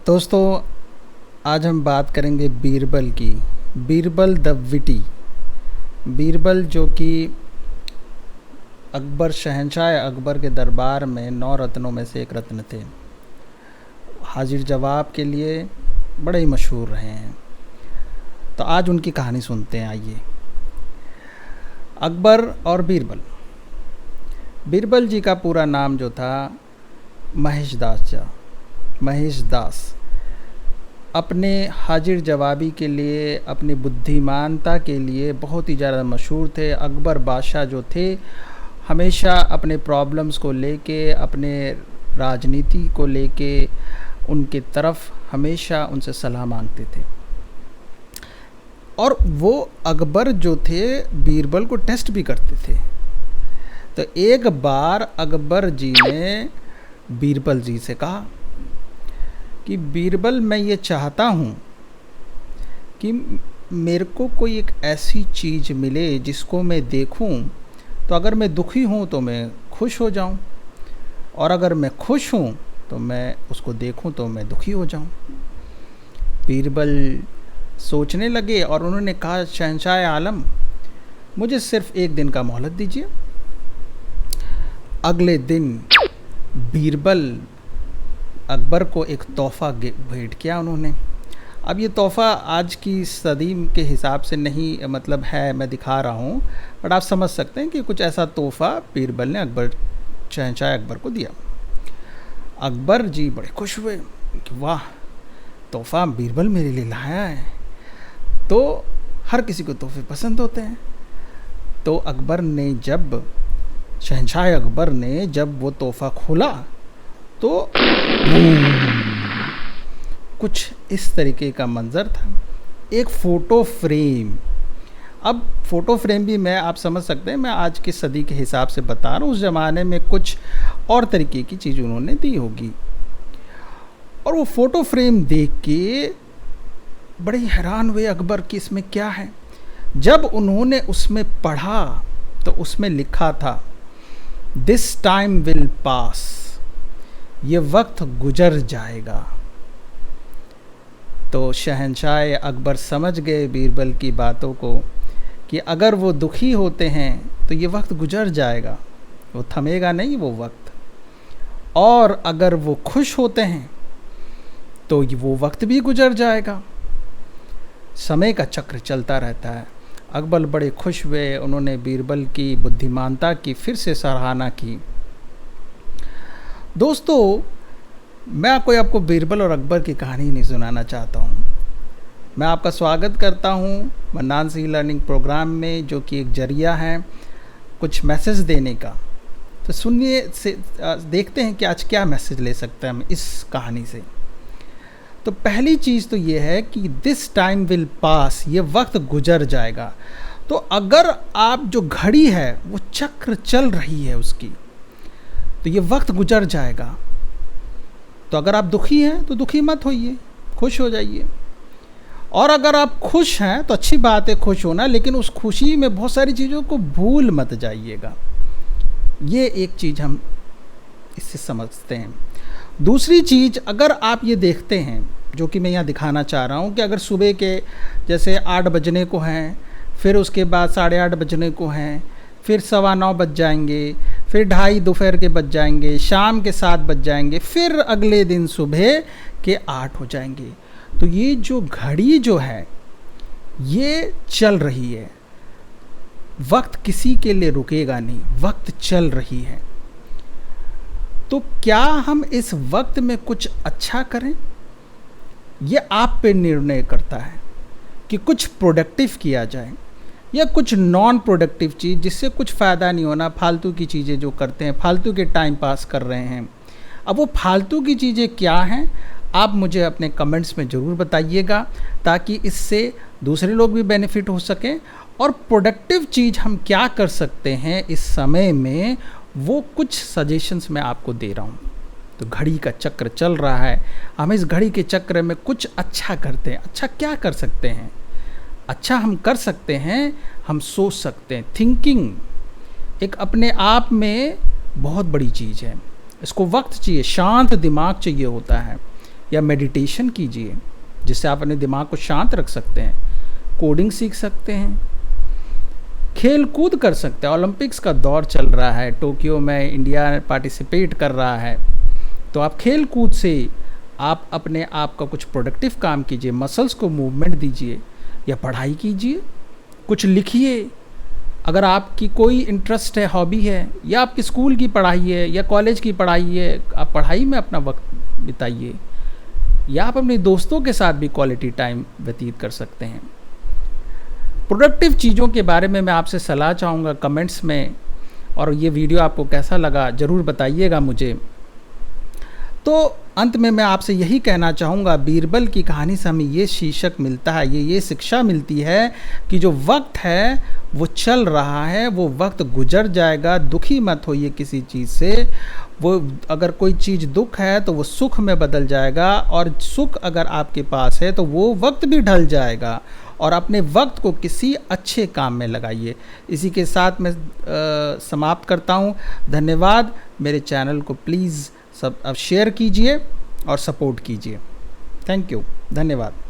दोस्तों, आज हम बात करेंगे बीरबल की। Birbal the witty. बीरबल जो कि अकबर, शहंशाह अकबर के दरबार में 9 रत्नों में से एक रत्न थे। हाजिर जवाब के लिए बड़े ही मशहूर रहे हैं। तो आज उनकी कहानी सुनते हैं। आइए। अकबर और बीरबल। बीरबल जी का पूरा नाम जो था महेश दास। अपने हाजिर जवाबी के लिए, अपनी बुद्धिमानता के लिए बहुत ही ज़्यादा मशहूर थे। अकबर बादशाह जो थे हमेशा अपने प्रॉब्लम्स को लेके, अपने राजनीति को लेके उनके तरफ हमेशा उनसे सलाह मांगते थे। और वो अकबर जो थे बीरबल को टेस्ट भी करते थे। तो एक बार अकबर जी ने बीरबल जी से कहा कि बीरबल, मैं ये चाहता हूँ कि मेरे को कोई एक ऐसी चीज़ मिले जिसको मैं देखूँ तो अगर मैं दुखी हूँ तो मैं खुश हो जाऊँ, और अगर मैं खुश हूँ तो मैं उसको देखूँ तो मैं दुखी हो जाऊँ। बीरबल सोचने लगे और उन्होंने कहा, शहंशाह आलम, मुझे सिर्फ़ एक दिन का मोहलत दीजिए। अगले दिन बीरबल अकबर को एक तोहफ़ा भेंट किया उन्होंने। अब ये तोहफ़ा आज की सदी के हिसाब से नहीं है, मैं दिखा रहा हूँ, बट आप समझ सकते हैं कि कुछ ऐसा तोहफ़ा बीरबल ने शहंशाह अकबर को दिया। अकबर जी बड़े खुश हुए कि वाह, तोहफ़ा बीरबल मेरे लिए लाया है। तो हर किसी को तोहफ़े पसंद होते हैं। तो शहंशाह अकबर ने जब वो तोहफ़ा खोला तो कुछ इस तरीके का मंज़र था। एक फ़ोटो फ्रेम। अब फ़ोटो फ्रेम भी आप समझ सकते हैं, मैं आज की सदी के हिसाब से बता रहा हूँ। उस ज़माने में कुछ और तरीके की चीज़ उन्होंने दी होगी। और वो फ़ोटो फ्रेम देख के बड़े हैरान हुए अकबर कि इसमें क्या है। जब उन्होंने उसमें पढ़ा तो उसमें लिखा था, दिस टाइम विल पास, ये वक्त गुजर जाएगा। तो शहंशाह अकबर समझ गए बीरबल की बातों को कि अगर वो दुखी होते हैं तो ये वक्त गुजर जाएगा, वो थमेगा नहीं वो वक्त। और अगर वो खुश होते हैं तो वो वक्त भी गुजर जाएगा। समय का चक्र चलता रहता है। अकबर बड़े खुश हुए। उन्होंने बीरबल की बुद्धिमानता की फिर से सराहना की। दोस्तों, मैं आपको बीरबल और अकबर की कहानी नहीं सुनाना चाहता हूँ। मैं आपका स्वागत करता हूँ मन्नान सी लर्निंग प्रोग्राम में, जो कि एक जरिया है कुछ मैसेज देने का। तो सुनिए, देखते हैं कि आज क्या मैसेज ले सकते हैं हम इस कहानी से। तो पहली चीज़ तो ये है कि दिस टाइम विल पास, ये वक्त गुजर जाएगा। तो अगर आप जो घड़ी है वो चक्र चल रही है उसकी, तो ये वक्त गुजर जाएगा। तो अगर आप दुखी हैं तो दुखी मत होइए, खुश हो जाइए। और अगर आप खुश हैं तो अच्छी बात है खुश होना, लेकिन उस खुशी में बहुत सारी चीज़ों को भूल मत जाइएगा। ये एक चीज़ हम इससे समझते हैं। दूसरी चीज़, अगर आप ये देखते हैं, जो कि मैं यहाँ दिखाना चाह रहा हूँ, कि अगर सुबह के जैसे 8 बजने को हैं, फिर उसके बाद 8:30 बजने को हैं, फिर 9:15 बज जाएंगे, फिर 2:30 दोपहर के बज जाएंगे, शाम के 7 बज जाएंगे, फिर अगले दिन सुबह के 8 हो जाएंगे। तो ये जो घड़ी जो है ये चल रही है। वक्त किसी के लिए रुकेगा नहीं, वक्त चल रही है। तो क्या हम इस वक्त में कुछ अच्छा करें, ये आप पे निर्णय करता है कि कुछ प्रोडक्टिव किया जाए या कुछ नॉन प्रोडक्टिव चीज़ जिससे कुछ फ़ायदा नहीं होना, फालतू की चीज़ें जो करते हैं, फालतू के टाइम पास कर रहे हैं। अब वो फालतू की चीज़ें क्या हैं, आप मुझे अपने कमेंट्स में ज़रूर बताइएगा, ताकि इससे दूसरे लोग भी बेनिफिट हो सकें। और प्रोडक्टिव चीज़ हम क्या कर सकते हैं इस समय में, वो कुछ सजेशंस मैं आपको दे रहा हूँ। तो घड़ी का चक्र चल रहा है, हम इस घड़ी के चक्र में कुछ अच्छा करते हैं। अच्छा क्या कर सकते हैं? अच्छा हम कर सकते हैं, हम सोच सकते हैं। थिंकिंग एक अपने आप में बहुत बड़ी चीज़ है। इसको वक्त चाहिए, शांत दिमाग चाहिए होता है। या मेडिटेशन कीजिए जिससे आप अपने दिमाग को शांत रख सकते हैं। कोडिंग सीख सकते हैं, खेल कूद कर सकते हैं। ओलंपिक्स का दौर चल रहा है, टोक्यो में इंडिया पार्टिसिपेट कर रहा है, तो आप खेल कूद से आप अपने आप का कुछ प्रोडक्टिव काम कीजिए, मसल्स को मूवमेंट दीजिए, या पढ़ाई कीजिए, कुछ लिखिए। अगर आपकी कोई इंटरेस्ट है, हॉबी है, या आपकी स्कूल की पढ़ाई है या कॉलेज की पढ़ाई है, आप पढ़ाई में अपना वक्त बिताइए, या आप अपने दोस्तों के साथ भी क्वालिटी टाइम व्यतीत कर सकते हैं। प्रोडक्टिव चीज़ों के बारे में मैं आपसे सलाह चाहूँगा कमेंट्स में, और ये वीडियो आपको कैसा लगा ज़रूर बताइएगा मुझे। तो अंत में मैं आपसे यही कहना चाहूँगा, बीरबल की कहानी से हमें ये शीर्षक मिलता है, ये शिक्षा मिलती है कि जो वक्त है वो चल रहा है, वो वक्त गुजर जाएगा। दुखी मत होइए किसी चीज़ से। वो अगर कोई चीज़ दुख है तो वो सुख में बदल जाएगा, और सुख अगर आपके पास है तो वो वक्त भी ढल जाएगा। और अपने वक्त को किसी अच्छे काम में लगाइए। इसी के साथ मैं समाप्त करता हूँ। धन्यवाद। मेरे चैनल को प्लीज़ सब अब शेयर कीजिए और सपोर्ट कीजिए। थैंक यू, धन्यवाद।